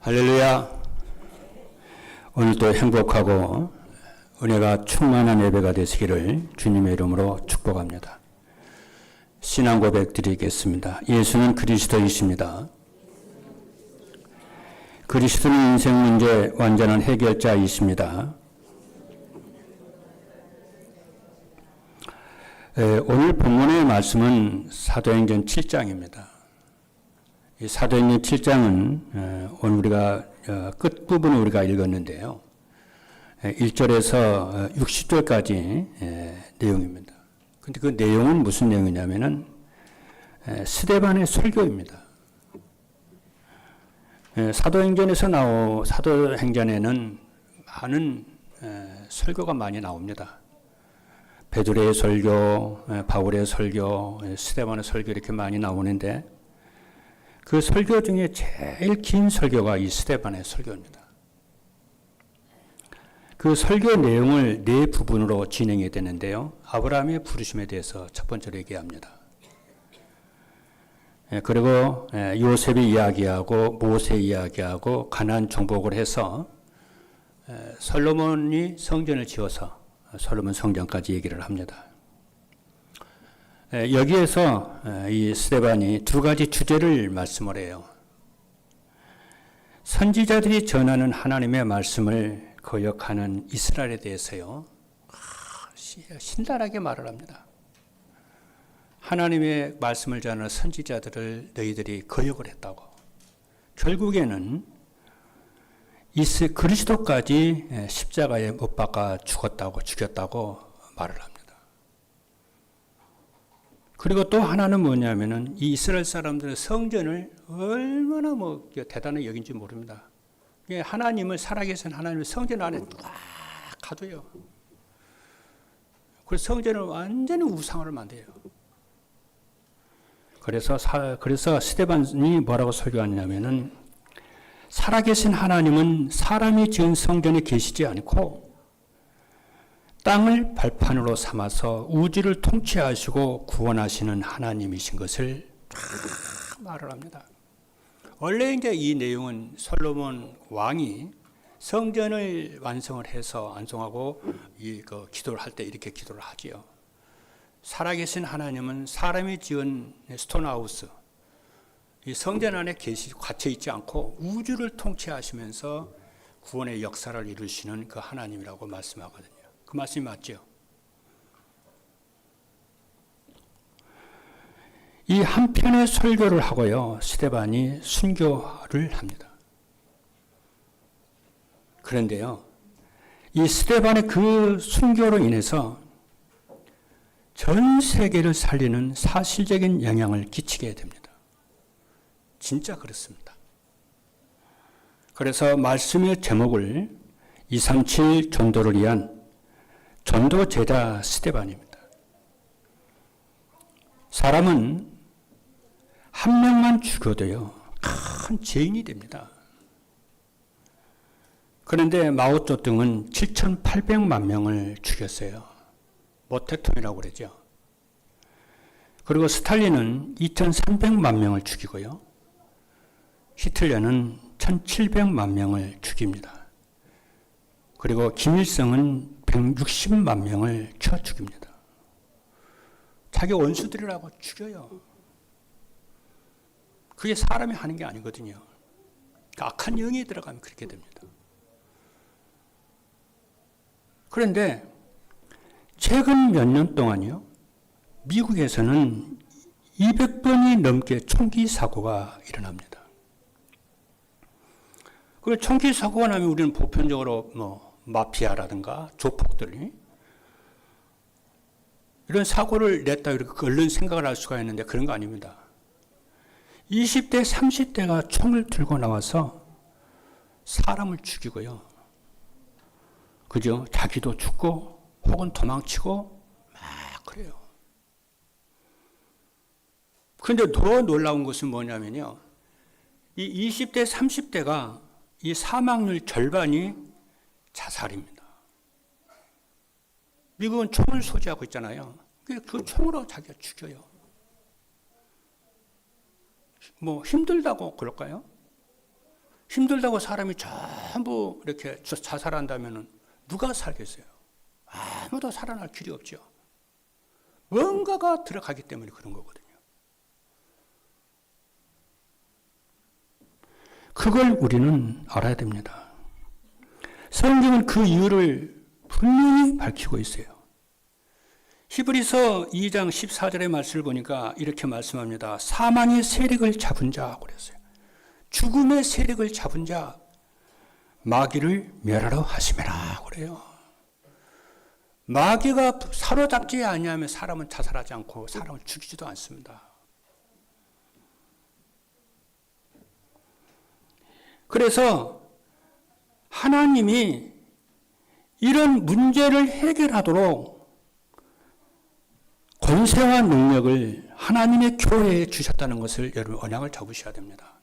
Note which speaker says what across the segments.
Speaker 1: 할렐루야. 오늘도 행복하고 은혜가 충만한 예배가 되시기를 주님의 이름으로 축복합니다. 신앙 고백 드리겠습니다. 예수는 그리스도이십니다. 그리스도는 인생 문제 완전한 해결자이십니다. 오늘 본문의 말씀은 사도행전 7장입니다. 이 사도행전 7장은 오늘 우리가 끝부분을 우리가 읽었는데요. 1절에서 60절까지 내용입니다. 근데 그 내용은 무슨 내용이냐면은 스데반의 설교입니다. 사도행전에는 많은 설교가 많이 나옵니다. 베드로의 설교, 바울의 설교, 스데반의 설교 이렇게 많이 나오는데 그 설교 중에 제일 긴 설교가 이 스데반의 설교입니다. 그 설교 내용을 네 부분으로 진행이 되는데요. 아브라함의 부르심에 대해서 첫 번째로 얘기합니다. 그리고 요셉이 이야기하고 모세 이야기하고 가나안 정복을 해서 솔로몬이 성전을 지어서 솔로몬 성전까지 얘기를 합니다. 여기에서 이 스데반이 두 가지 주제를 말씀을 해요. 선지자들이 전하는 하나님의 말씀을 거역하는 이스라엘에 대해서요. 신랄하게 말을 합니다. 하나님의 말씀을 전하는 선지자들을 너희들이 거역을 했다고. 결국에는 그리스도까지 십자가에 못 박아 죽였다고 말을 합니다. 그리고 또 하나는 뭐냐면은 이 이스라엘 사람들은 성전을 얼마나 대단하게 여긴지 모릅니다. 하나님을 살아계신 하나님을 성전 안에 꽉 가둬요. 그래서 성전을 완전히 우상으로 만들어요. 그래서 스데반이 뭐라고 설교하냐면은 살아계신 하나님은 사람이 지은 성전에 계시지 않고 땅을 발판으로 삼아서 우주를 통치하시고 구원하시는 하나님이신 것을 말을 합니다. 원래 이제 이 내용은 솔로몬 왕이 성전을 완성을 해서 완성하고 기도를 할 때 이렇게 기도를 하지요. 살아계신 하나님은 사람이 지은 스톤하우스, 이 성전 안에 갇혀 있지 않고 우주를 통치하시면서 구원의 역사를 이루시는 그 하나님이라고 말씀하거든요. 그 말씀이 맞죠? 이 한편의 설교를 하고요. 스데반이 순교를 합니다. 그런데요. 이 스데반의 그 순교로 인해서 전 세계를 살리는 사실적인 영향을 끼치게 됩니다. 진짜 그렇습니다. 그래서 말씀의 제목을 237 전도를 위한 전도 제자 스데반입니다. 사람은 한 명만 죽여도요, 큰 죄인이 됩니다. 그런데 마오쩌둥은 7,800만 명을 죽였어요. 모태통이라고 그러죠. 그리고 스탈린은 2,300만 명을 죽이고요. 히틀러는 1,700만 명을 죽입니다. 그리고 김일성은 160만 명을 쳐 죽입니다. 자기 원수들이라고 죽여요. 그게 사람이 하는 게 아니거든요. 악한 영이 들어가면 그렇게 됩니다. 그런데 최근 몇 년 동안요, 미국에서는 200번이 넘게 총기 사고가 일어납니다. 그 총기 사고가 나면 우리는 보편적으로 마피아라든가 조폭들이 이런 사고를 냈다 이렇게 얼른 생각을 할 수가 있는데 그런 거 아닙니다. 20대, 30대가 총을 들고 나와서 사람을 죽이고요. 그죠? 자기도 죽고 혹은 도망치고 막 그래요. 그런데 더 놀라운 것은 뭐냐면요. 이 20대, 30대가 이 사망률 절반이 자살입니다. 미국은 총을 소지하고 있잖아요. 그 총으로 자기가 죽여요. 힘들다고 그럴까요? 힘들다고 사람이 전부 이렇게 자살한다면 누가 살겠어요? 아무도 살아날 길이 없죠. 뭔가가 들어가기 때문에 그런 거거든요. 그걸 우리는 알아야 됩니다. 성경은 그 이유를 분명히 밝히고 있어요. 히브리서 2장 14절의 말씀을 보니까 이렇게 말씀합니다. 사망의 세력을 잡은 자 그랬어요. 죽음의 세력을 잡은 자 마귀를 멸하러 하심이라 그래요. 마귀가 사로잡지 아니하면 사람은 자살하지 않고 사람을 죽이지도 않습니다. 그래서 하나님이 이런 문제를 해결하도록 권세와 능력을 하나님의 교회에 주셨다는 것을 여러분 언약을 잡으셔야 됩니다.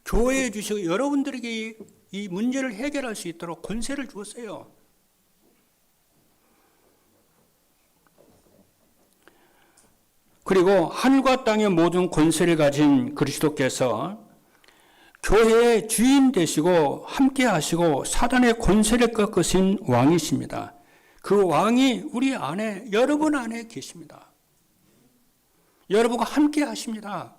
Speaker 1: 교회에 주시고 여러분들에게 이 문제를 해결할 수 있도록 권세를 주었어요. 그리고 하늘과 땅의 모든 권세를 가진 그리스도께서 교회의 주인 되시고 함께 하시고 사단의 권세를 꺾으신 왕이십니다. 그 왕이 우리 안에, 여러분 안에 계십니다. 여러분과 함께 하십니다.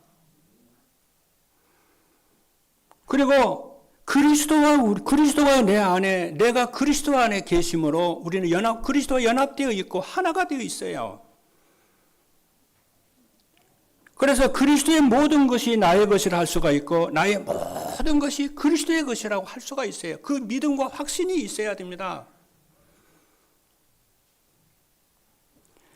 Speaker 1: 그리고 그리스도가 내 안에, 내가 그리스도 안에 계심으로 우리는 그리스도와 연합되어 있고 하나가 되어 있어요. 그래서 그리스도의 모든 것이 나의 것이라 할 수가 있고 나의 모든 것이 그리스도의 것이라고 할 수가 있어요. 그 믿음과 확신이 있어야 됩니다.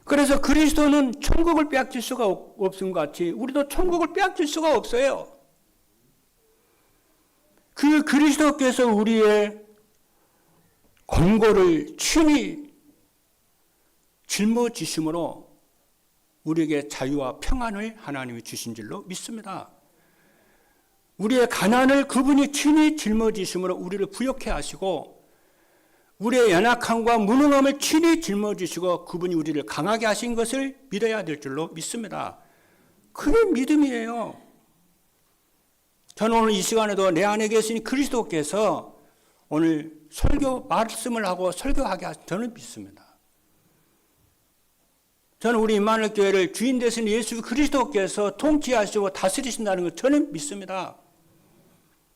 Speaker 1: 그래서 그리스도는 천국을 빼앗길 수가 없음 같이 우리도 천국을 빼앗길 수가 없어요. 그 그리스도께서 우리의 권고를 친히 짊어지심으로 우리에게 자유와 평안을 하나님이 주신 줄로 믿습니다. 우리의 가난을 그분이 친히 짊어지심으로 우리를 부욕해 하시고 우리의 연약함과 무능함을 친히 짊어지시고 그분이 우리를 강하게 하신 것을 믿어야 될 줄로 믿습니다. 그게 믿음이에요. 저는 오늘 이 시간에도 내 안에 계신 그리스도께서 오늘 설교 말씀을 하고 설교하게 하신 저는 믿습니다. 저는 우리 임마누엘 교회를 주인 되신 예수 그리스도께서 통치하시고 다스리신다는 걸 저는 믿습니다.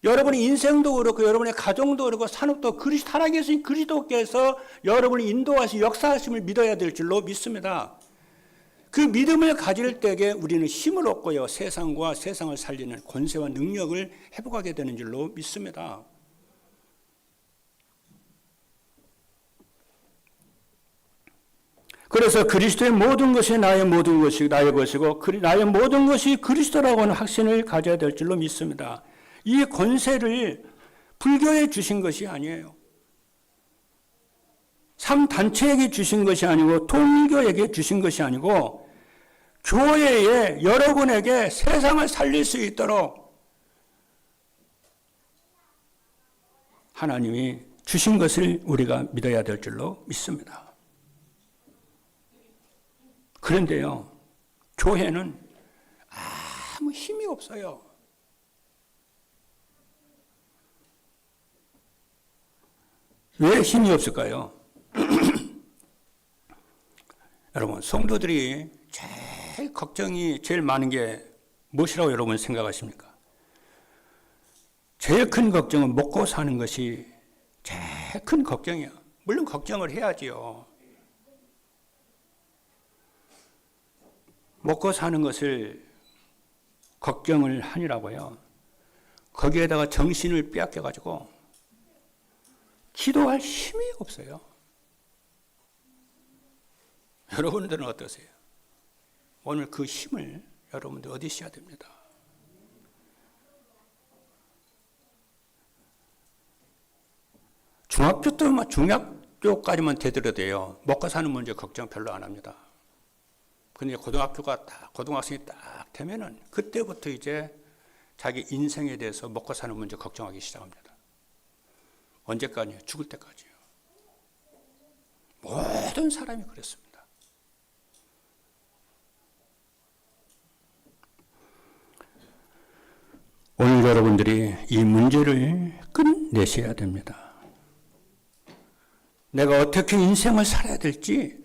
Speaker 1: 여러분의 인생도 그렇고 여러분의 가정도 그렇고 산업도 살아계신 그리스도께서 여러분을 인도하시 역사하심을 믿어야 될 줄로 믿습니다. 그 믿음을 가질 때에 우리는 힘을 얻고요. 세상과 세상을 살리는 권세와 능력을 회복하게 되는 줄로 믿습니다. 그래서 그리스도의 모든 것이 나의 모든 것이 나의 것이고 나의 모든 것이 그리스도라고 하는 확신을 가져야 될 줄로 믿습니다. 이 권세를 불교에 주신 것이 아니에요. 3단체에게 주신 것이 아니고 통일교에게 주신 것이 아니고 교회에 여러분에게 세상을 살릴 수 있도록 하나님이 주신 것을 우리가 믿어야 될 줄로 믿습니다. 그런데요, 교회는 아무 힘이 없어요. 왜 힘이 없을까요? 여러분, 성도들이 제일 많은 게 무엇이라고 여러분 생각하십니까? 제일 큰 걱정은 먹고 사는 것이 제일 큰 걱정이에요. 물론 걱정을 해야지요. 먹고 사는 것을 걱정을 하니라고요. 거기에다가 정신을 빼앗겨가지고 기도할 힘이 없어요. 여러분들은 어떠세요? 오늘 그 힘을 여러분들 얻으셔야 됩니다. 중학교까지만 되더라도요. 먹고 사는 문제 걱정 별로 안 합니다. 근데 고등학생이 딱 되면은 그때부터 이제 자기 인생에 대해서 먹고 사는 문제 걱정하기 시작합니다. 언제까지요? 죽을 때까지요. 모든 사람이 그랬습니다. 오늘 여러분들이 이 문제를 끝내셔야 됩니다. 내가 어떻게 인생을 살아야 될지,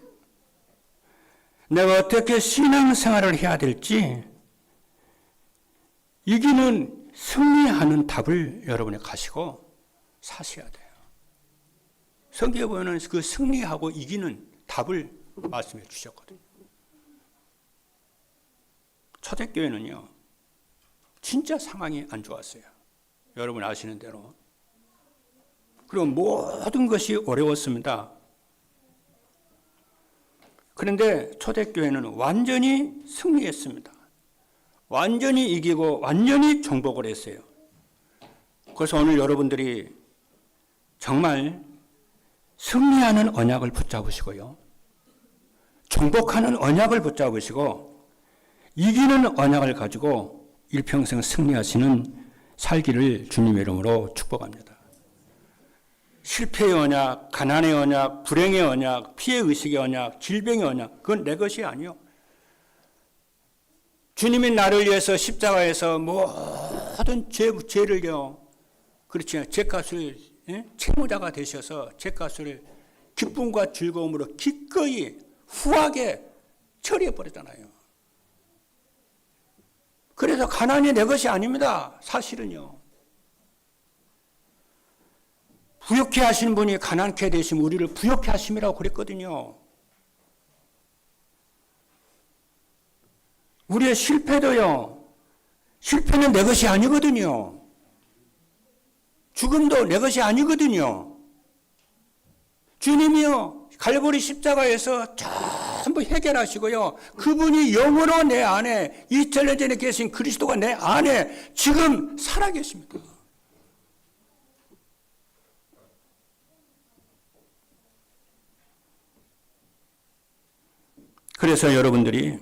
Speaker 1: 내가 어떻게 신앙생활을 해야 될지, 이기는 승리하는 답을 여러분이 가지고 사셔야 돼요. 성경에 보면 그 승리하고 이기는 답을 말씀해 주셨거든요. 초대교회는요, 진짜 상황이 안 좋았어요. 여러분 아시는 대로. 그리고 모든 것이 어려웠습니다. 그런데 초대교회는 완전히 승리했습니다. 완전히 이기고 완전히 정복을 했어요. 그래서 오늘 여러분들이 정말 승리하는 언약을 붙잡으시고요, 정복하는 언약을 붙잡으시고 이기는 언약을 가지고 일평생 승리하시는 살기를 주님의 이름으로 축복합니다. 실패의 언약, 가난의 언약, 불행의 언약, 피해의식의 언약, 질병의 언약, 그건 내 것이 아니요. 주님이 나를 위해서 십자가에서 모든 죄를요, 그렇지, 죄값을, 채무자가 되셔서 죄값을 기쁨과 즐거움으로 기꺼이 후하게 처리해버렸잖아요. 그래서 가난이 내 것이 아닙니다. 사실은요. 부욕해 하신 분이 가난케 되시면 우리를 부욕해 하심이라고 그랬거든요. 우리의 실패도요, 실패는 내 것이 아니거든요. 죽음도 내 것이 아니거든요. 주님이요, 갈보리 십자가에서 전부 해결하시고요, 그분이 영으로 내 안에, 2000년 전에 계신 그리스도가 내 안에 지금 살아계십니다. 그래서 여러분들이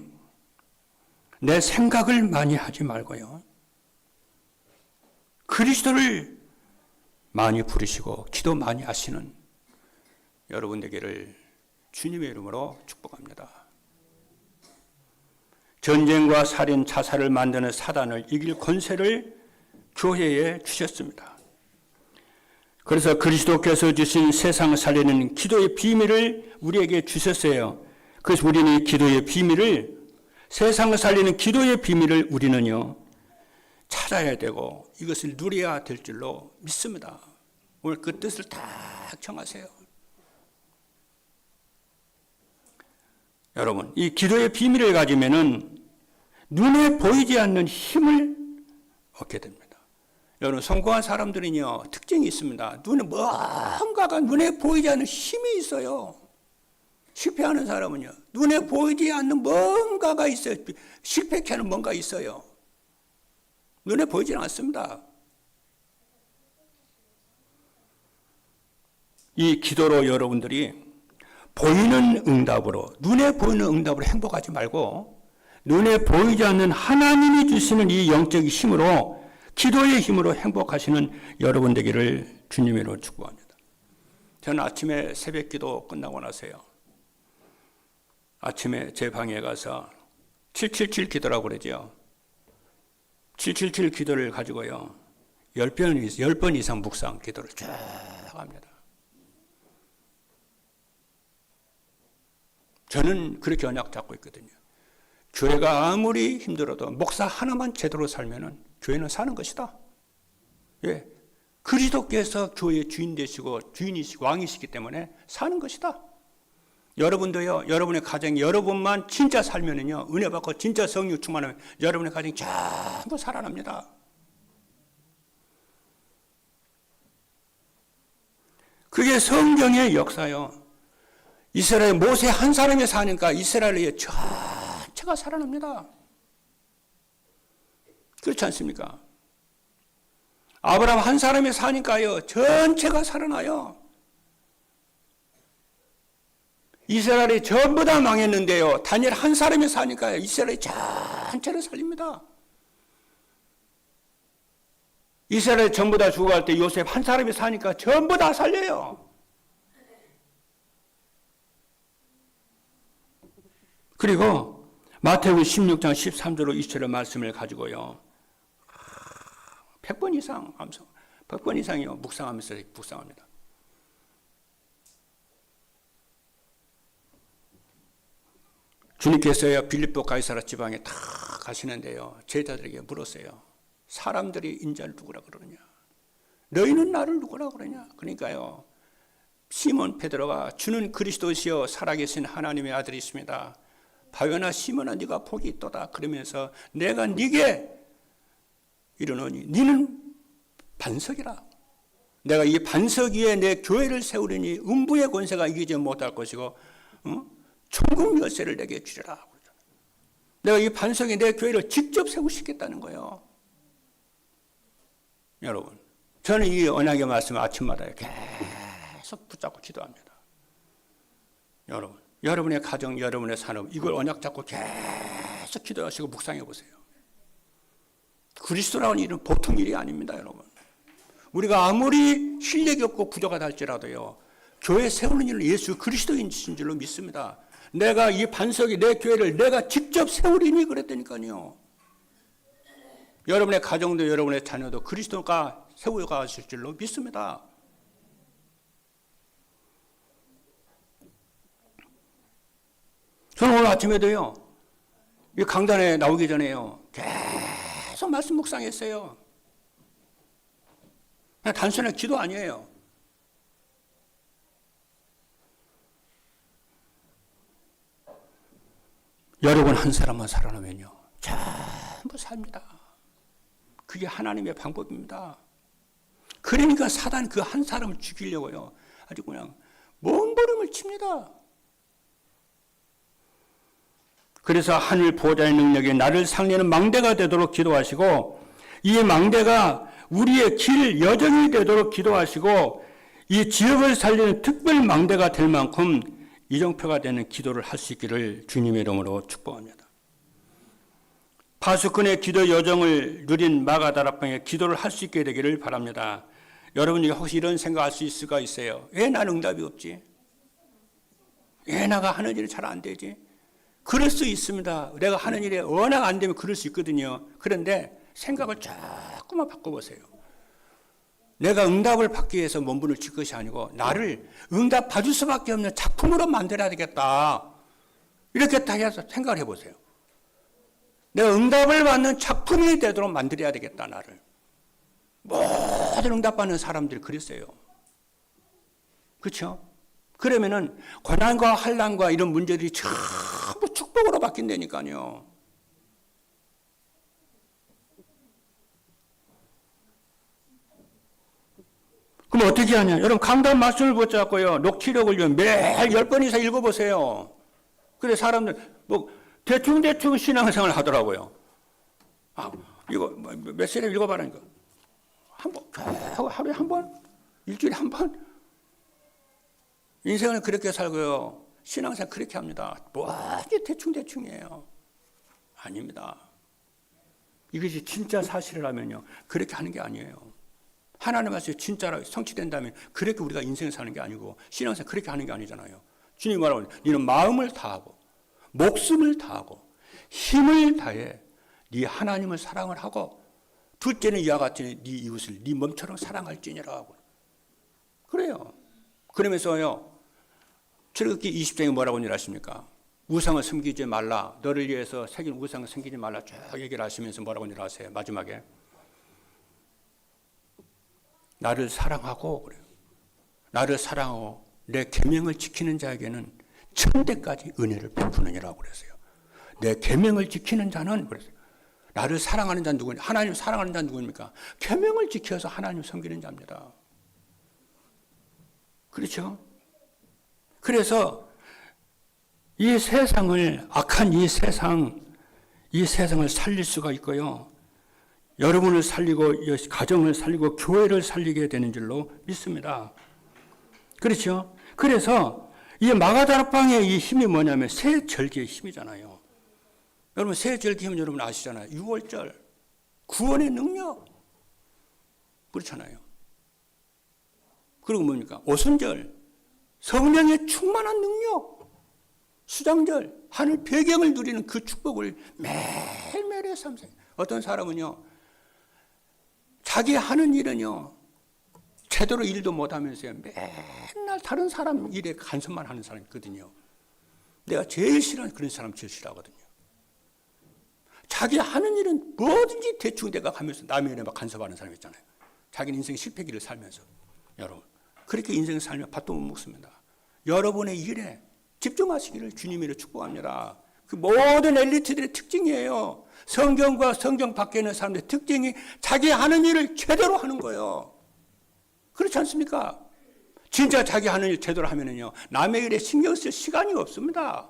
Speaker 1: 내 생각을 많이 하지 말고요, 그리스도를 많이 부르시고 기도 많이 하시는 여러분 되기를 주님의 이름으로 축복합니다. 전쟁과 살인, 자살을 만드는 사단을 이길 권세를 교회에 주셨습니다. 그래서 그리스도께서 주신 세상을 살리는 기도의 비밀을 우리에게 주셨어요. 그래서 우리는 이 기도의 비밀을, 세상을 살리는 기도의 비밀을 우리는요, 찾아야 되고 이것을 누려야 될 줄로 믿습니다. 오늘 그 뜻을 다 정하세요. 여러분, 이 기도의 비밀을 가지면은 눈에 보이지 않는 힘을 얻게 됩니다. 여러분, 성공한 사람들은요, 특징이 있습니다. 뭔가가 눈에 보이지 않는 힘이 있어요. 실패하는 사람은요, 눈에 보이지 않는 뭔가가 있어요. 실패케 하는 뭔가 있어요. 눈에 보이지 않습니다. 이 기도로 여러분들이 보이는 응답으로, 눈에 보이는 응답으로 행복하지 말고 눈에 보이지 않는 하나님이 주시는 이 영적 힘으로, 기도의 힘으로 행복하시는 여러분 되기를 주님으로 축복합니다. 저는 아침에 새벽 기도 끝나고 나서요, 아침에 제 방에 가서 777 기도라고 그러죠. 777 기도를 가지고요, 10번 이상 묵상 기도를 쭉 합니다. 저는 그렇게 언약 잡고 있거든요. 교회가 아무리 힘들어도 목사 하나만 제대로 살면은 교회는 사는 것이다. 예, 그리스도께서 교회의 주인 되시고 주인이시고 왕이시기 때문에 사는 것이다. 여러분도요, 여러분의 가정, 여러분만 진짜 살면은요, 은혜 받고 진짜 성령 충만하면 여러분의 가정이 전부 살아납니다. 그게 성경의 역사요. 이스라엘 모세 한 사람이 사니까 이스라엘의 전체가 살아납니다. 그렇지 않습니까? 아브라함 한 사람이 사니까요, 전체가 살아나요. 이스라엘이 전부 다 망했는데요, 다니엘 한 사람이 사니까요, 이스라엘이 전체를 살립니다. 이스라엘 전부 다 죽어갈 때 요셉 한 사람이 사니까 전부 다 살려요. 그리고 마태복음 16장 13절로 20절의 말씀을 가지고요, 100번 이상 암송, 100번 이상이요. 묵상하면서 묵상합니다. 주님께서요, 빌립보 가이사라 지방에 다 가시는데요, 제자들에게 물었어요. 사람들이 인자를 누구라 그러느냐? 너희는 나를 누구라 그러냐? 그러니까요, 시몬 베드로가 주는 그리스도시요 살아계신 하나님의 아들이십니다. 바요나 시몬아, 네가 복이 있도다. 그러면서 내가 네게 이르노니 네는 반석이라. 내가 이 반석 위에 내 교회를 세우려니 음부의 권세가 이기지 못할 것이고 천국 열쇠를 내게 주리라. 내가 이 반석에 내 교회를 직접 세우시겠다는 거예요. 여러분, 저는 이 언약의 말씀을 아침마다 계속 붙잡고 기도합니다. 여러분, 여러분의 가정, 여러분의 산업, 이걸 언약 잡고 계속 기도하시고 묵상해 보세요. 그리스도라는 일은 보통 일이 아닙니다, 여러분. 우리가 아무리 실력이 없고 부족하다 할지라도요, 교회 세우는 일은 예수 그리스도인이신 줄로 믿습니다. 내가 이 반석이 내 교회를 내가 직접 세우리니 그랬다니까요. 여러분의 가정도 여러분의 자녀도 그리스도가 세워가실 줄로 믿습니다. 저는 오늘 아침에도요, 이 강단에 나오기 전에요, 계속 말씀 묵상했어요. 그냥 단순한 기도 아니에요. 여러분 한 사람만 살아나면요, 전부 삽니다. 그게 하나님의 방법입니다. 그러니까 사단 그 한 사람을 죽이려고요, 아주 그냥 몸부림을 칩니다. 그래서 하늘 보호자의 능력이 나를 상례하는 망대가 되도록 기도하시고, 이 망대가 우리의 길 여정이 되도록 기도하시고, 이 지역을 살리는 특별 망대가 될 만큼 이정표가 되는 기도를 할 수 있기를 주님의 이름으로 축복합니다. 파수꾼의 기도 여정을 누린 마가다락방의 기도를 할 수 있게 되기를 바랍니다. 여러분이 혹시 이런 생각할 수 있을 수가 있어요. 왜 나는 응답이 없지? 왜 내가 하는 일이 잘 안 되지? 그럴 수 있습니다. 내가 하는 일이 워낙 안 되면 그럴 수 있거든요. 그런데 생각을 조금만 바꿔보세요. 내가 응답을 받기 위해서 몸부림을 칠 것이 아니고 나를 응답 받을 수밖에 없는 작품으로 만들어야 되겠다. 이렇게 다 해서 생각을 해보세요. 내가 응답을 받는 작품이 되도록 만들어야 되겠다, 나를. 모든 응답받는 사람들이 그랬어요. 그렇죠? 그러면은 고난과 환난과 이런 문제들이 전부 축복으로 바뀐다니까요. 그럼 어떻게 하냐? 여러분 강단 말씀을 붙잡고요, 녹취록을 매일 10번 이상 읽어보세요. 그래 사람들 뭐 대충 신앙생활을 하더라고요. 아, 이거 몇 시에 읽어봐라니까. 한 번, 하루에 한 번, 일주일에 한 번. 인생을 그렇게 살고요, 신앙생활 그렇게 합니다. 뭐지 대충이에요. 아닙니다. 이것이 진짜 사실이라면요, 그렇게 하는 게 아니에요. 하나님 말씀이 진짜로 성취된다면 그렇게 우리가 인생을 사는 게 아니고 신앙생활 그렇게 하는 게 아니잖아요. 주님이 말하고 너는 마음을 다하고 목숨을 다하고 힘을 다해 네 하나님을 사랑을 하고 둘째는 이와 같이 네 이웃을 네 몸처럼 사랑할지니라 하고 그래요. 그러면서요, 출애굽기 20장에 뭐라고 일하십니까? 우상을 섬기지 말라. 너를 위해서 새긴 우상을 섬기지 말라. 쭉 얘기를 하시면서 뭐라고 일하세요? 마지막에 나를 사랑하고 그래요. 나를 사랑하고 내 계명을 지키는 자에게는 천대까지 은혜를 베푸느니라고 그랬어요. 내 계명을 지키는 자는 그랬어요. 나를 사랑하는 자는 누구냐? 하나님 사랑하는 자는 누구입니까? 계명을 지켜서 하나님 섬기는 자입니다. 그렇죠? 그래서 이 세상을, 악한 이 세상을 살릴 수가 있고요, 여러분을 살리고 가정을 살리고 교회를 살리게 되는 줄로 믿습니다. 그렇죠? 그래서 이 마가다락방의 이 힘이 뭐냐면 새 절기의 힘이잖아요. 여러분 새 절기 힘은 여러분 아시잖아요. 6월절 구원의 능력 그렇잖아요. 그리고 뭡니까? 오순절 성령의 충만한 능력, 수장절 하늘 배경을 누리는 그 축복을 매일매일의 삶. 어떤 사람은요 자기 하는 일은요, 제대로 일도 못하면서요, 맨날 다른 사람 일에 간섭만 하는 사람이 있거든요. 내가 제일 싫어하는 그런 사람 제일 싫어하거든요. 자기 하는 일은 뭐든지 대충 내가 가면서 남의 일에 막 간섭하는 사람 있잖아요. 자기는 인생 실패기를 살면서. 여러분, 그렇게 인생을 살면 밥도 못 먹습니다. 여러분의 일에 집중하시기를 주님으로 축복합니다. 그 모든 엘리트들의 특징이에요. 성경과 성경 밖에 있는 사람들의 특징이 자기 하는 일을 제대로 하는 거예요. 그렇지 않습니까? 진짜 자기 하는 일 제대로 하면은요, 남의 일에 신경 쓸 시간이 없습니다.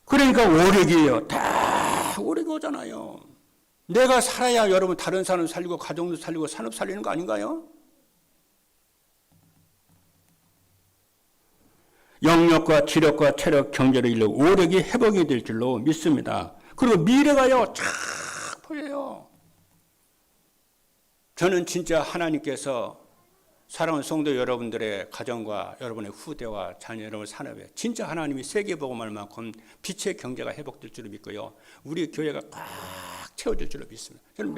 Speaker 1: 그러니까 오력이에요. 다 오력이 오잖아요. 내가 살아야 여러분 다른 사람 살리고 가정도 살리고 산업 살리는 거 아닌가요? 영력과 지력과 체력, 경제를 일러 오력이 회복이 될 줄로 믿습니다. 그리고 미래가요, 쫙 보여요. 저는 진짜 하나님께서 사랑하는 성도 여러분들의 가정과 여러분의 후대와 자녀 여러분 산업에 진짜 하나님이 세계복음할 만큼 빛의 경제가 회복될 줄을 믿고요. 우리 교회가 꽉 채워질 줄로 믿습니다. 저는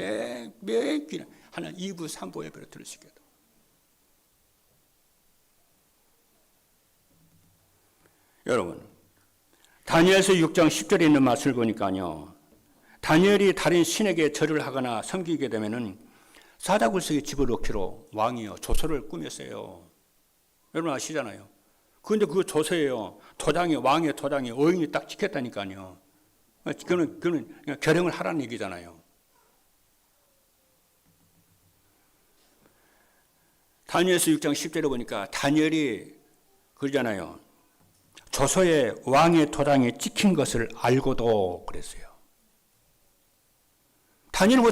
Speaker 1: 매 귀는 하나 2부, 3부 예배를 들을 수 있게 돼요. 여러분, 다니엘서 6장 10절에 있는 말씀을 보니까요, 다니엘이 다른 신에게 절을 하거나 섬기게 되면은 사다굴석에 집을 넣기로 왕이요 조서를 꾸몄어요. 여러분 아시잖아요. 그런데 그 조서예요. 도장이 왕의 도장이 어인이 딱 찍혔다니까요. 그는 결행을 하라는 얘기잖아요. 다니엘서 6장 10절에 보니까 다니엘이 그러잖아요. 조서에 왕의 도장이 찍힌 것을 알고도 그랬어요. 다니엘은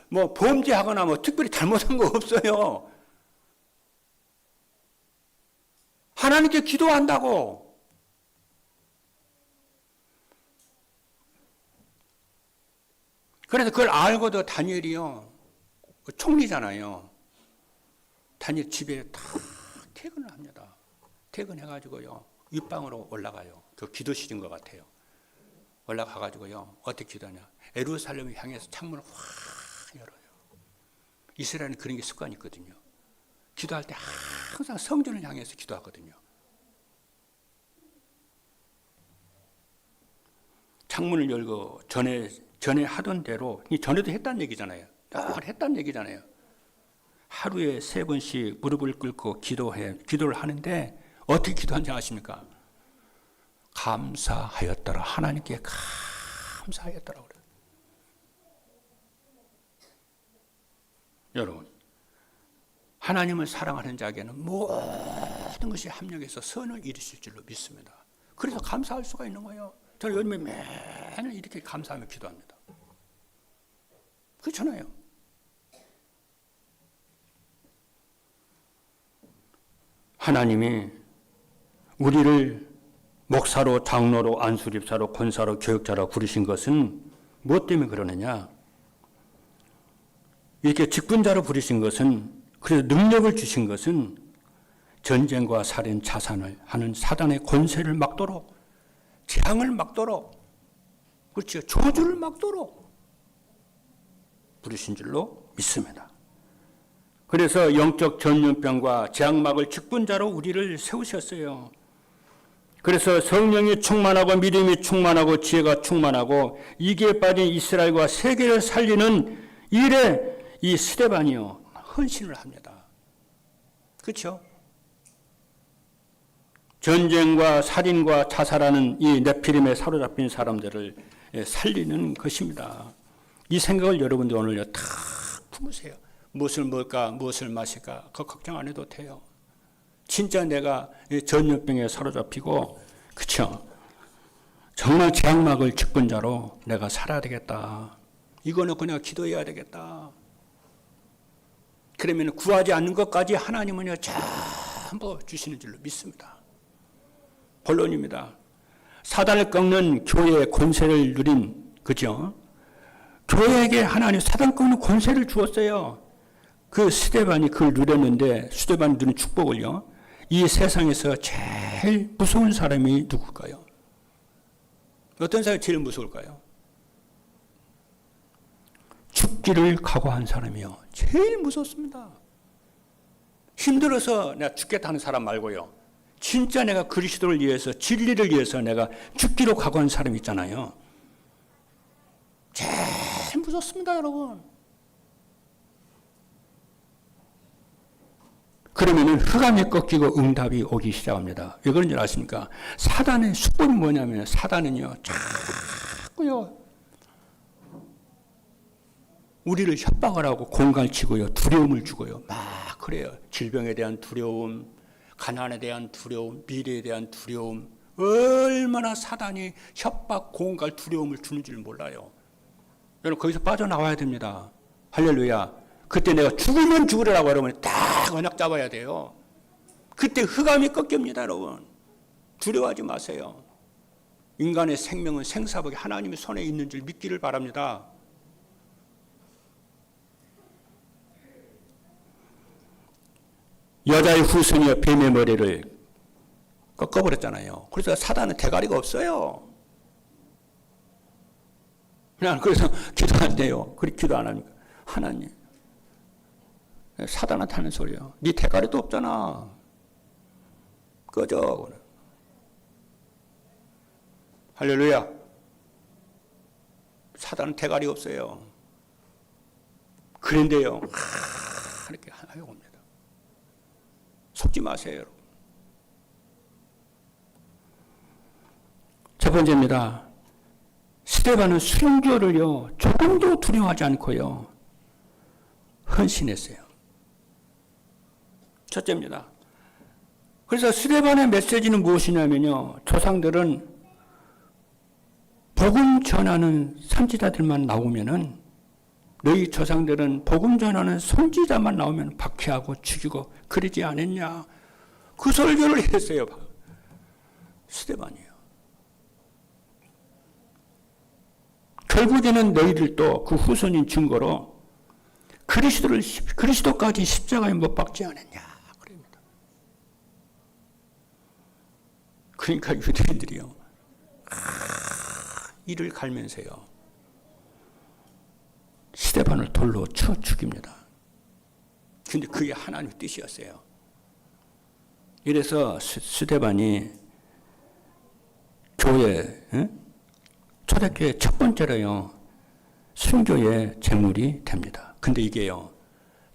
Speaker 1: 뭐 범죄하거나 뭐 특별히 잘못한 거 없어요. 하나님께 기도한다고. 그래서 그걸 알고도 다니엘이요, 총리잖아요. 다니엘 집에 다 퇴근을 합니다. 퇴근해가지고요, 윗방으로 올라가요. 그 기도실인 것 같아요. 올라가가지고요, 어떻게 기도하냐. 예루살렘을 향해서 창문을 확 열어요. 이스라엘은 그런 게 습관이 있거든요. 기도할 때 항상 성전을 향해서 기도하거든요. 창문을 열고 전에 하던 대로, 전에도 했다는 얘기잖아요. 늘 했다는 얘기잖아요. 하루에 3번씩 무릎을 꿇고 기도를 하는데 어떻게 기도하는지 아십니까? 감사하였더라. 하나님께 감사하였더라 그래요. 여러분, 하나님을 사랑하는 자에게는 모든 것이 합력해서 선을 이루실 줄로 믿습니다. 그래서 감사할 수가 있는 거예요. 저는 요즘에 매일 이렇게 감사하며 기도합니다. 그렇잖아요. 하나님이 우리를 목사로, 장로로, 안수집사로, 권사로, 교육자로 부르신 것은 무엇 때문에 그러느냐? 이렇게 직분자로 부르신 것은, 그래서 능력을 주신 것은 전쟁과 살인, 자산을 하는 사단의 권세를 막도록, 재앙을 막도록, 그렇죠, 저주를 막도록 부르신 줄로 믿습니다. 그래서 영적 전염병과 재앙막을 직분자로 우리를 세우셨어요. 그래서 성령이 충만하고 믿음이 충만하고 지혜가 충만하고 이기에 빠진 이스라엘과 세계를 살리는 일에 이 스데반이요 헌신을 합니다. 그렇죠? 전쟁과 살인과 자살하는 이 네피림에 사로잡힌 사람들을 살리는 것입니다. 이 생각을 여러분들 오늘 다 품으세요. 무엇을 먹을까, 무엇을 마실까, 그거 걱정 안 해도 돼요. 진짜 내가 전염병에 사로잡히고, 그쵸? 정말 재앙막을 직분자로 내가 살아야 되겠다. 이거는 그냥 기도해야 되겠다. 그러면 구하지 않는 것까지 하나님은요, 전부 주시는 줄로 믿습니다. 본론입니다. 사단을 꺾는 교회의 권세를 누린, 그죠? 교회에게 하나님 사단 꺾는 권세를 주었어요. 그 스데반이 그걸 누렸는데, 스데반이 누린 축복을요, 이 세상에서 제일 무서운 사람이 누굴까요? 어떤 사람이 제일 무서울까요? 죽기를 각오한 사람이요. 제일 무섭습니다. 힘들어서 내가 죽겠다 하는 사람 말고요. 진짜 내가 그리스도를 위해서, 진리를 위해서 내가 죽기로 각오한 사람 있잖아요. 제일 무섭습니다, 여러분. 그러면은 흑암이 꺾이고 응답이 오기 시작합니다. 왜 그런지 아십니까? 사단의 수법이 뭐냐면, 사단은요, 자꾸요, 우리를 협박을 하고 공갈 치고요, 두려움을 주고요. 막 그래요. 질병에 대한 두려움, 가난에 대한 두려움, 미래에 대한 두려움, 얼마나 사단이 협박, 공갈, 두려움을 주는 줄 몰라요. 여러분, 거기서 빠져나와야 됩니다. 할렐루야. 그때 내가 죽으면 죽으라고 여러분 딱 언약 잡아야 돼요. 그때 흑암이 꺾입니다, 여러분. 두려워하지 마세요. 인간의 생명은 생사복이 하나님의 손에 있는 줄 믿기를 바랍니다. 여자의 후손이 뱀의 머리를 꺾어버렸잖아요. 그래서 사단은 대가리가 없어요. 그냥 그래서 기도 안 돼요. 그렇게 기도 안 합니까? 하나님, 사단한테 하는 소리요. 네 대가리도 없잖아. 꺼져. 할렐루야. 사단은 대가리 없어요. 그런데요, 이렇게 하여 옵니다. 속지 마세요, 여러분. 첫 번째입니다. 스데반은 순교를요, 조금도 두려워하지 않고요, 헌신했어요. 첫째입니다. 그래서 스데반의 메시지는 무엇이냐면요, 조상들은 복음 전하는 선지자들만 나오면은, 너희 조상들은 복음 전하는 선지자만 나오면 박해하고 죽이고 그러지 않았냐. 그 설교를 했어요. 스데반이요. 결국에는 너희들도 그 후손인 증거로 그리스도까지 십자가에 못 박지 않았냐. 그럽니다. 그러니까 유대인들이요, 이를 갈면서요, 스데반을 돌로 쳐 죽입니다. 근데 그게 하나님의 뜻이었어요. 이래서 스데반이 교회, 초대교회 첫 번째로요, 순교의 제물이 됩니다. 근데 이게요,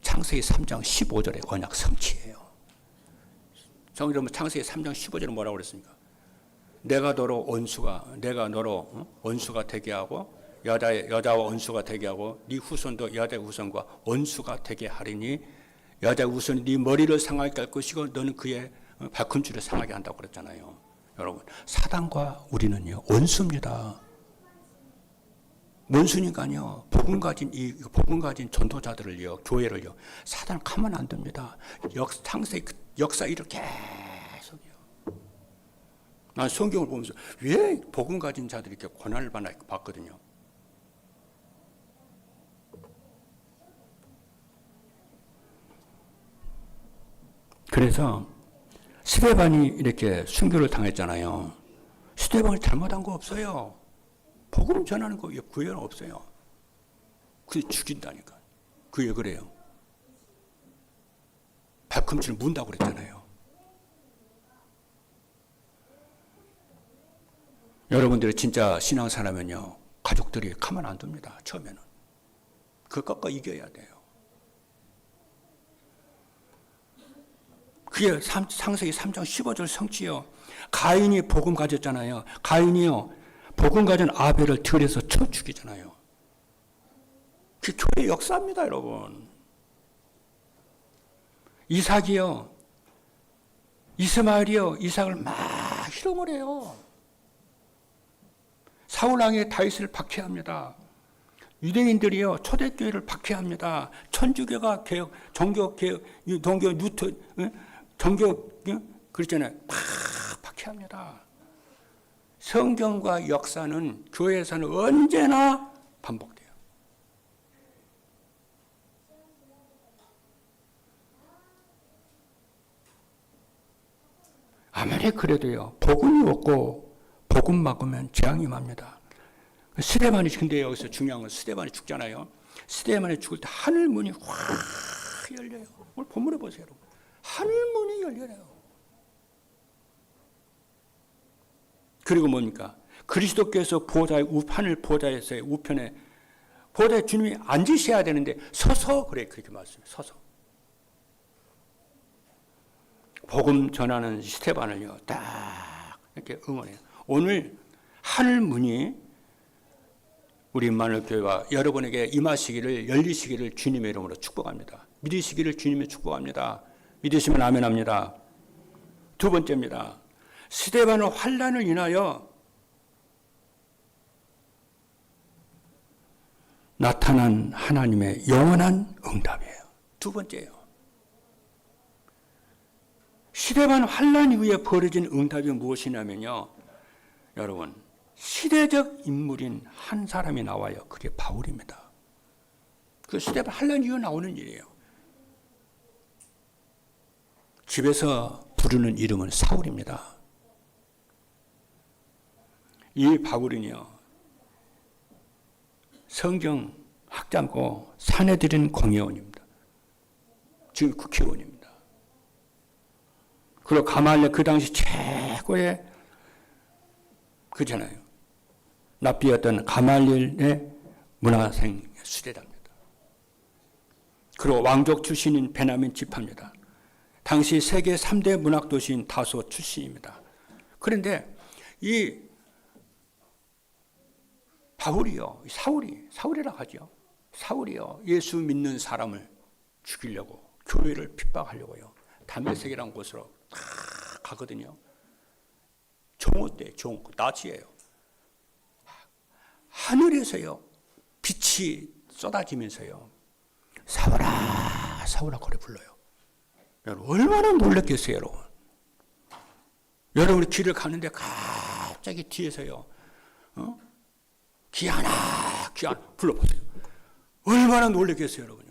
Speaker 1: 창세기 3장 15절의 언약 성취예요. 여러분, 창세기 3장 15절은 뭐라고 그랬습니까? 내가 너로 원수가 되게 하고, 여자와 원수가 되게 하고, 네 후손도 여자의 후손과 원수가 되게 하리니, 여자의 후손이 네 머리를 상하게 할 것이고 너는 그의 발꿈치를 상하게 한다고 그랬잖아요. 여러분, 사단과 우리는요, 원수입니다. 원수니까요, 복음 가진 전도자들을요, 교회를요, 사단 가면 안 됩니다. 창세기 역사 이렇게 계속요. 난 성경을 보면서 왜 복음 가진 자들이 이렇게 고난을 받거든요. 그래서 스데반이 이렇게 순교를 당했잖아요. 스데반이 잘못한 거 없어요. 복음 전하는 거 구애는 없어요. 그게 죽인다니까. 그게 그래요. 발꿈치를 문다고 그랬잖아요. 여러분들이 진짜 신앙사라면요, 가족들이 가만 안 둡니다. 처음에는. 그거 꺾어 이겨야 돼요. 그게 창세기 3장 15절 성취요. 가인이 복음 가졌잖아요. 가인이요, 복음 가진 아벨을 들에서 쳐 죽이잖아요. 그게 교회 역사입니다, 여러분. 이삭이요, 이스마엘이요, 이삭을 막 희롱을 해요. 사울왕이 다윗을 박해합니다. 유대인들이요, 초대교회를 박해합니다. 천주교가 개혁, 종교 개혁, 동교 뉴턴, 종교 그렇잖아요. 막 박해합니다. 성경과 역사는 교회에서는 언제나 반복돼요. 아무리 그래도요, 복음이 없고 복음 막으면 재앙이 맙니다. 스데반이, 근데 여기서 중요한 건 스데반이 죽잖아요. 스데반이 죽을 때 하늘문이 확 열려요. 오늘 본문에 보세요, 여러분. 하늘문이 열려요. 그리고 뭡니까? 그리스도께서 하늘 보좌에서의 우편에, 보좌에 주님이 앉으셔야 되는데 서서, 그렇게 말씀해요. 서서. 복음 전하는 스데반을요, 딱 이렇게 응원해요. 오늘 하늘문이 우리 임마누엘교회와 여러분에게 임하시기를, 열리시기를 주님의 이름으로 축복합니다. 믿으시기를 주님의 축복합니다. 믿으시면 아멘합니다. 두 번째입니다. 스데반은 환난을 인하여 나타난 하나님의 영원한 응답이에요. 두 번째예요. 스데반 환난 이후에 벌어진 응답이 무엇이냐면요, 여러분, 시대적 인물인 한 사람이 나와요. 그게 바울입니다. 그 스데반 환난 이후에 나오는 일이에요. 집에서 부르는 이름은 사울입니다. 이 바울은요, 성경 학자고 사내들인 공회원입니다. 지금 국회의원입니다. 그리고 가말리엘, 그 당시 최고의 그잖아요, 랍비였던 가말리엘의 문화생 수제자입니다. 그리고 왕족 출신인 베냐민 지파입니다. 당시 세계 3대 문학 도시인 다소 출신입니다. 그런데 이 바울이요, 사울이라고 하죠. 사울이요, 예수 믿는 사람을 죽이려고, 교회를 핍박하려고요, 다메섹이라는 곳으로 다 가거든요. 종호 때, 나치예요. 하늘에서요, 빛이 쏟아지면서요, 사울아, 사울아, 그래 불러요. 여러분, 얼마나 놀랐겠어요, 여러분. 여러분이 길을 가는데 갑자기 뒤에서요, 기아나, 기아나, 불러보세요. 얼마나 놀랐겠어요, 여러분요.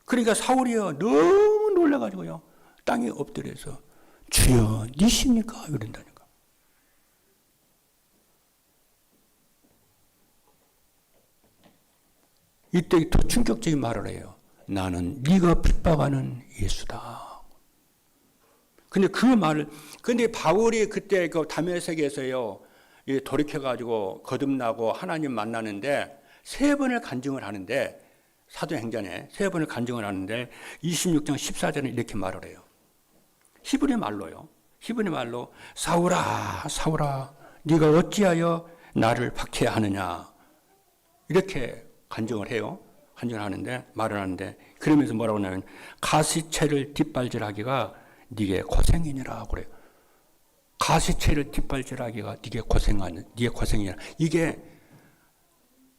Speaker 1: 그러니까 사울이요, 너무 놀라가지고요, 땅에 엎드려서 주여, 니십니까? 이런다니까. 이때 더 충격적인 말을 해요. 나는 네가 핍박하는 예수다. 근데 그 말을, 근데 바울이 그때 그 다메섹에서요, 돌이켜가지고 거듭나고 하나님 만나는데 3번을 간증을 하는데, 사도행전에 3번을 간증을 하는데 26장 14절에 이렇게 말을 해요. 히브리 말로요. 히브리 말로 사울아, 사울아, 네가 어찌하여 나를 박해하느냐, 이렇게 간증을 해요. 간증을 하는데, 말을 하는데, 그러면서 뭐라고 하냐면 가시채를 뒷발질하기가 네게 고생이니라 그래요. 가시채를 뒷발질하기가 네게 고생이니라. 이게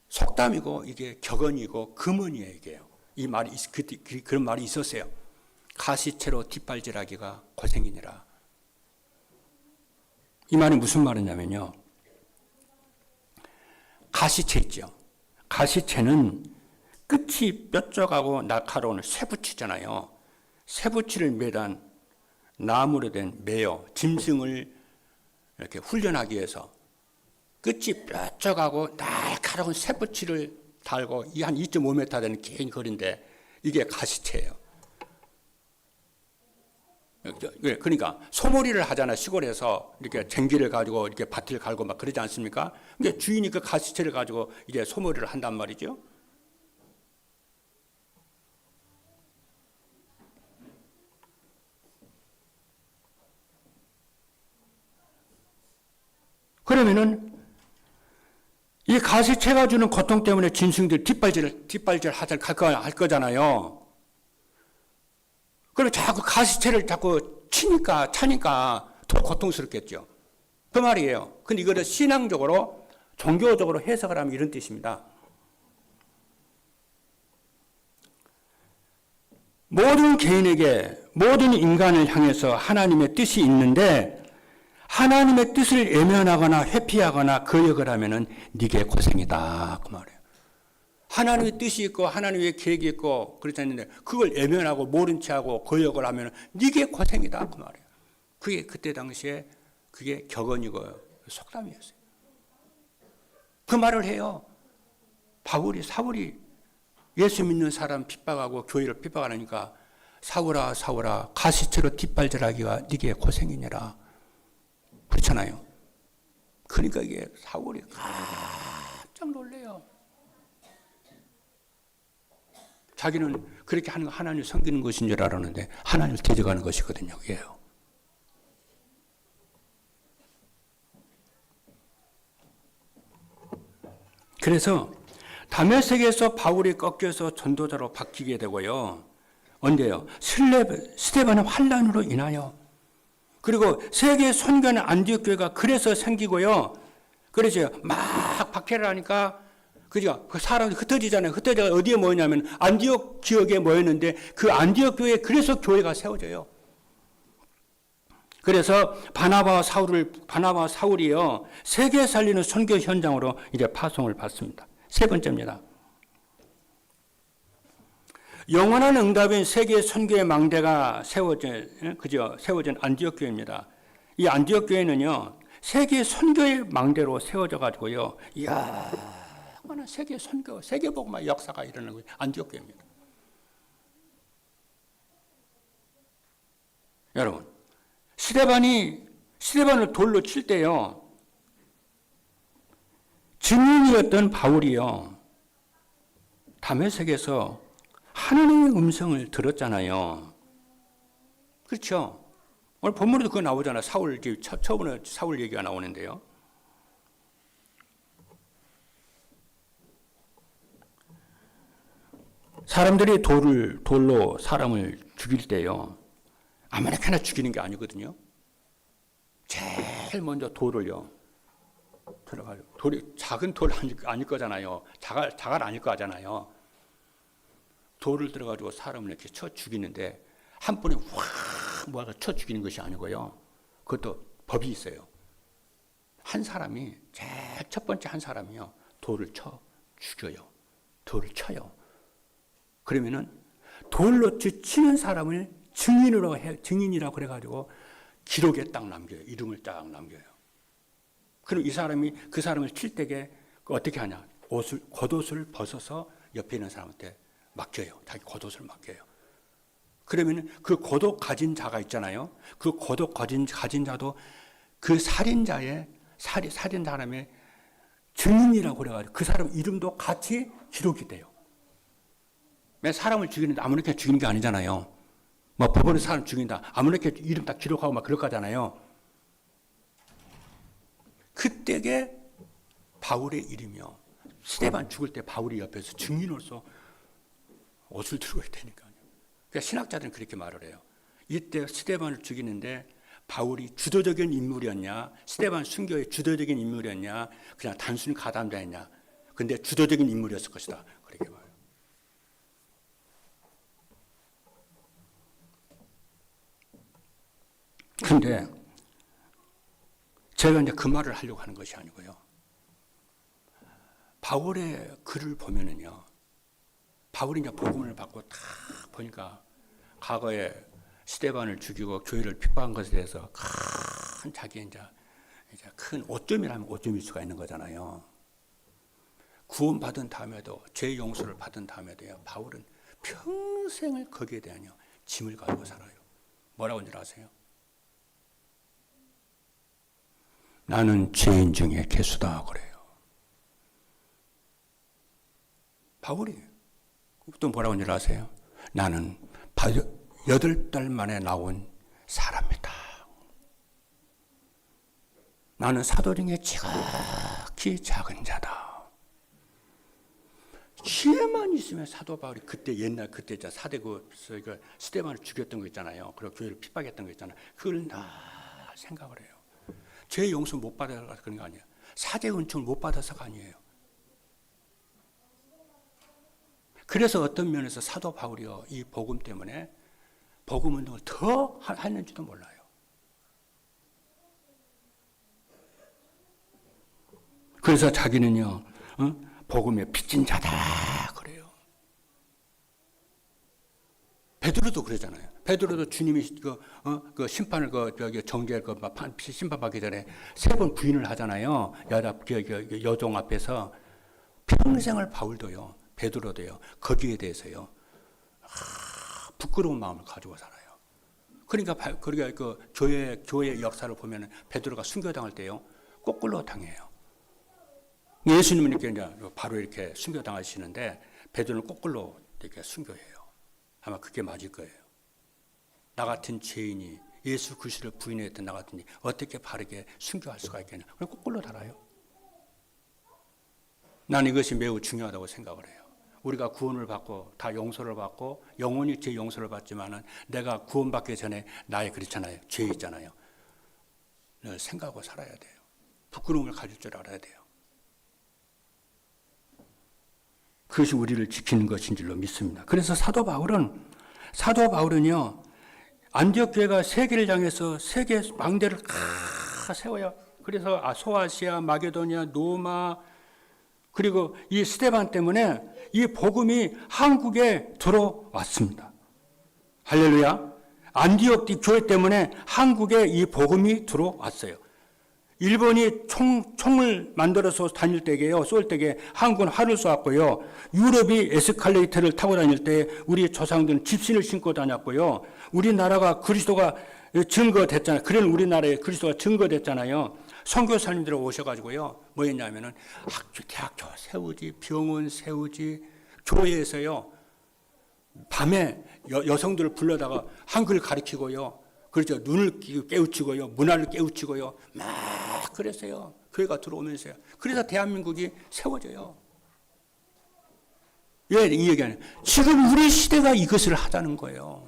Speaker 1: 속담이고 이게 격언이고 금언이에요, 이게요. 이 말이 그런 말이 있었어요. 가시채로 뒷발질하기가 고생이니라. 이 말이 무슨 말이냐면요, 가시채 있죠. 가시채는 끝이 뾰족하고 날카로운 쇠붙이잖아요. 쇠붙이를 매단 나무로 된 매여, 짐승을 이렇게 훈련하기 위해서 끝이 뾰족하고 날카로운 쇠붙이를 달고 한 2.5m 되는 긴 거리인데 이게 가시채예요. 그러니까 소머리를 하잖아요. 시골에서 이렇게 쟁기를 가지고 이렇게 밭을 갈고 막 그러지 않습니까? 근데 주인이 그 가시채를 가지고 이제 소머리를 한단 말이죠. 그러면은 이 가시채가 주는 고통 때문에 짐승들 뒷발질 할 거잖아요. 그럼 자꾸 가시채를 자꾸 차니까 더 고통스럽겠죠. 그 말이에요. 근데 이거를 신앙적으로, 종교적으로 해석을 하면 이런 뜻입니다. 모든 개인에게, 모든 인간을 향해서 하나님의 뜻이 있는데 하나님의 뜻을 외면하거나 회피하거나 거역을 하면은 네게 고생이다, 그 말이에요. 하나님의 뜻이 있고 하나님의 계획이 있고 그렇지 않는데 그걸 외면하고 모른 체하고 거역을 하면 네게 고생이다 그 말이에요. 그게 그때 당시에 그게 격언이고 속담이었어요. 그 말을 해요. 사울이 예수 믿는 사람 핍박하고 교회를 핍박하니까 사울아 사울아 가시처럼 뒷발질하기가 네게 고생이니라 그렇잖아요. 그러니까 이게 사울이 깜짝 놀래요. 자기는 그렇게 하는 거 하나님을 섬기는 것인 줄 알았는데 하나님을 대적하는 것이거든요. 그게요. 그래서 다메섹에서 바울이 꺾여서 전도자로 바뀌게 되고요. 언제요? 스데반의 환란으로 인하여. 그리고 세계 선교는 안디옥 교회가 그래서 생기고요. 그래서 막 박해를 하니까 그죠? 그 사람이 흩어지잖아요. 흩어져가 어디에 모였냐면 안디옥 지역에 모였는데 그 안디옥 교회에 그래서 교회가 세워져요. 그래서 바나바와 사울이요. 세계 살리는 선교 현장으로 이제 파송을 받습니다. 세 번째입니다. 영원한 응답인 세계 선교의 망대가 세워진 안디옥 교회입니다. 이 안디옥 교회는요. 세계 선교의 망대로 세워져 가지고요. 이야, 얼마나 세계 선교, 세계 복음화 역사가 일어나는 거예요. 안디옥 교회입니다. 여러분, 스데반을 돌로 칠 때요. 증인이었던 바울이요. 다메섹에서 하나님의 음성을 들었잖아요. 그렇죠? 오늘 본문에도 그거 나오잖아요. 처음에 사울 얘기가 나오는데요. 사람들이 돌로 사람을 죽일 때요. 아무렇게나 죽이는 게 아니거든요. 제일 먼저 돌을요. 들어가요. 작은 돌 아닐 거잖아요. 자갈 아닐 거 하잖아요. 돌을 들어가지고 사람을 이렇게 쳐 죽이는데 한 번에 확 모아서 쳐 죽이는 것이 아니고요. 그것도 법이 있어요. 한 사람이 제일 첫 번째 한 사람이요. 돌을 쳐 죽여요. 돌을 쳐요. 그러면은 돌로 치는 사람을 증인이라고 그래가지고 기록에 딱 남겨요. 이름을 딱 남겨요. 그럼 그 사람을 칠 때에 어떻게 하냐? 겉옷을 벗어서 옆에 있는 사람한테 맡겨요. 자기 겉옷을 맡겨요. 그러면 그 겉옷 가진 자가 있잖아요. 그 겉옷 가진 자도 그 살인 사람의 증인이라고 그래가지고 그 사람 이름도 같이 기록이 돼요. 왜 사람을 죽이는데 아무렇게 죽이는 게 아니잖아요. 뭐 법원에 사람 죽인다. 아무렇게 이름 딱 기록하고 막 그럴 거잖아요. 그때에 바울의 이름이요. 스데반 죽을 때 바울이 옆에서 증인으로서 옷을 들고 있다니까요. 그러니까 신학자들은 그렇게 말을 해요. 이때 스데반을 죽이는데 바울이 주도적인 인물이었냐, 스데반 순교의 주도적인 인물이었냐, 그냥 단순히 가담자였냐. 근데 주도적인 인물이었을 것이다. 그렇게 말해요. 근데 제가 이제 그 말을 하려고 하는 것이 아니고요. 바울의 글을 보면은요. 바울이 이제 복음을 받고 딱 보니까 과거에 스데반을 죽이고 교회를 핍박한 것에 대해서 큰 자기의 이제 큰 오점이라면 오점일 수가 있는 거잖아요. 구원받은 다음에도 죄 용서를 받은 다음에도요. 바울은 평생을 거기에 대한 짐을 가지고 살아요. 뭐라고 하는지 아세요? 나는 죄인 중에 괴수다 그래요. 바울이 또 뭐라고 하는지 아세요? 나는 8달 만에 나온 사람이다. 나는 사도 중에 지극히 작은 자다. 기회만 있으면 사도 바울이 그때 스데반을 죽였던 거 있잖아요. 그리고 교회를 핍박했던 거 있잖아요. 그걸 다 생각을 해요. 죄 용서 못 받아서 그런 거 아니에요. 사제 은총을 못 받아서가 아니에요. 그래서 어떤 면에서 사도 바울이요, 이 복음 때문에 복음 운동을 더 했는지도 몰라요. 그래서 자기는요, 복음의 빚진 자다 그래요. 베드로도 그러잖아요. 베드로도 주님이 그 심판을 정죄 심판받기 전에 3번 부인을 하잖아요. 여종 앞에서 평생을 바울도요, 베드로도요, 거기에 대해서요, 부끄러운 마음을 가지고 살아요. 그러니까 그 교회 역사를 보면 베드로가 순교당할 때요, 거꾸로 당해요. 예수님은 이렇게 이제 바로 이렇게 순교당하시는데 베드로는 거꾸로 이렇게 순교해요. 아마 그게 맞을 거예요. 나 같은 죄인이 예수 그리스도를 부인했던 나 같으니 어떻게 바르게 순교할 수가 있겠냐. 그럼 거꾸로 달아요. 나는 이것이 매우 중요하다고 생각을 해요. 우리가 구원을 받고 다 용서를 받고 영원히 제 용서를 받지만은 내가 구원받기 전에 나의 그렇잖아요. 죄 있잖아요. 늘 생각하고 살아야 돼요. 부끄러움을 가질 줄 알아야 돼요. 그것이 우리를 지키는 것인 줄로 믿습니다. 그래서 사도 바울은요, 안디옥 교회가 세계를 향해서 세계 망대를 세워요. 그래서 소아시아, 마게도니아, 노마, 그리고 이 스데반 때문에 이 복음이 한국에 들어왔습니다. 할렐루야. 안디옥 교회 때문에 한국에 이 복음이 들어왔어요. 일본이 총을 만들어서 다닐 때게요, 쏠 때게 한국은 활을 쏘았고요. 유럽이 에스컬레이터를 타고 다닐 때 우리 조상들은 집신을 신고 다녔고요. 우리나라가 그리스도가 증거됐잖아요. 그런 우리나라에 그리스도가 증거됐잖아요. 선교사님들 오셔가지고요, 뭐 했냐면은 학교, 대학교 세우지, 병원 세우지, 교회에서요, 밤에 여성들을 불러다가 한글 가르치고요. 그렇죠. 눈을 깨우치고요. 문화를 깨우치고요. 막 그랬어요. 교회가 들어오면서요. 그래서 대한민국이 세워져요. 왜 이 얘기하냐. 지금 우리 시대가 이것을 하자는 거예요.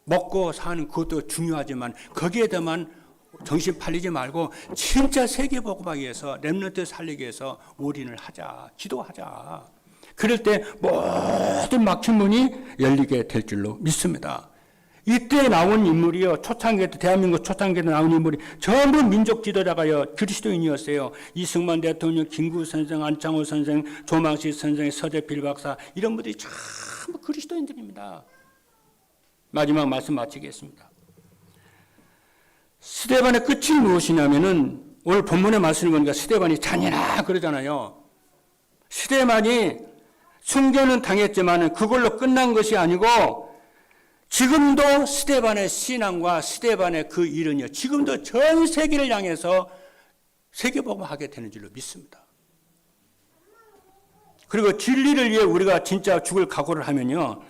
Speaker 1: 먹고 사는 그것도 중요하지만 거기에 대한 정신 팔리지 말고 진짜 세계복음하기 위해서 렘넌트 살리기 위해서 올인을 하자. 기도하자. 그럴 때 모든 막힌 문이 열리게 될 줄로 믿습니다. 이때 나온 인물이요, 초창기에, 대한민국 초창기에 나온 인물이 전부 민족 지도자가요, 그리스도인이었어요. 이승만 대통령, 김구 선생, 안창호 선생, 조망식 선생, 서재필 박사, 이런 분들이 전부 그리스도인들입니다. 마지막 말씀 마치겠습니다. 스데반의 끝이 무엇이냐면은, 오늘 본문의 말씀을 보니까 스데반이 잔인하 그러잖아요. 스데반이 순교는 당했지만 그걸로 끝난 것이 아니고, 지금도 스데반의 신앙과 스데반의 그 일은요, 지금도 전 세계를 향해서 세계복음하게 되는 줄로 믿습니다. 그리고 진리를 위해 우리가 진짜 죽을 각오를 하면요,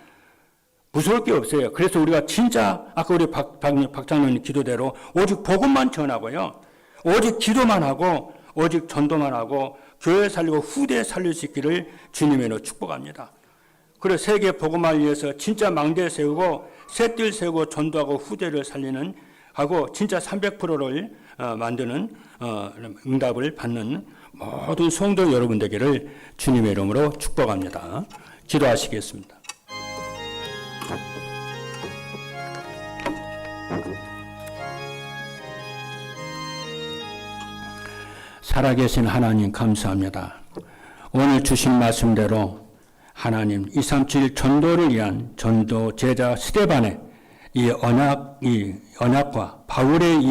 Speaker 1: 무서울 게 없어요. 그래서 우리가 진짜 아까 우리 박 장로님 기도대로 오직 복음만 전하고요, 오직 기도만 하고 오직 전도만 하고 교회 살리고 후대 살릴 수 있기를 주님으로 축복합니다. 그리고 세계 복음을 위해서 진짜 망대 세우고 새뜰 세우고 전도하고 후대를 살리는 하고 진짜 300%를 만드는 응답을 받는 모든 성도 여러분 되기를 주님의 이름으로 축복합니다. 기도하시겠습니다. 살아계신 하나님 감사합니다. 오늘 주신 말씀대로 하나님 237 전도를 위한 전도 제자 스데반의 이 언약과 바울의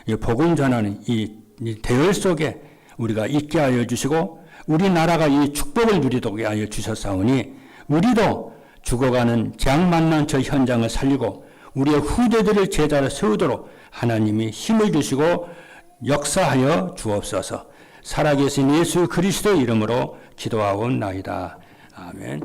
Speaker 1: 이 복음 전하는 이 대열 속에 우리가 있게 하여 주시고 우리나라가 이 축복을 누리도록 하여 주셨사오니 우리도 죽어가는 재앙 만난 저 현장을 살리고 우리의 후대들을 제자로 세우도록 하나님이 힘을 주시고 역사하여 주옵소서. 살아계신 예수 그리스도 이름으로 기도하옵나이다. 아멘.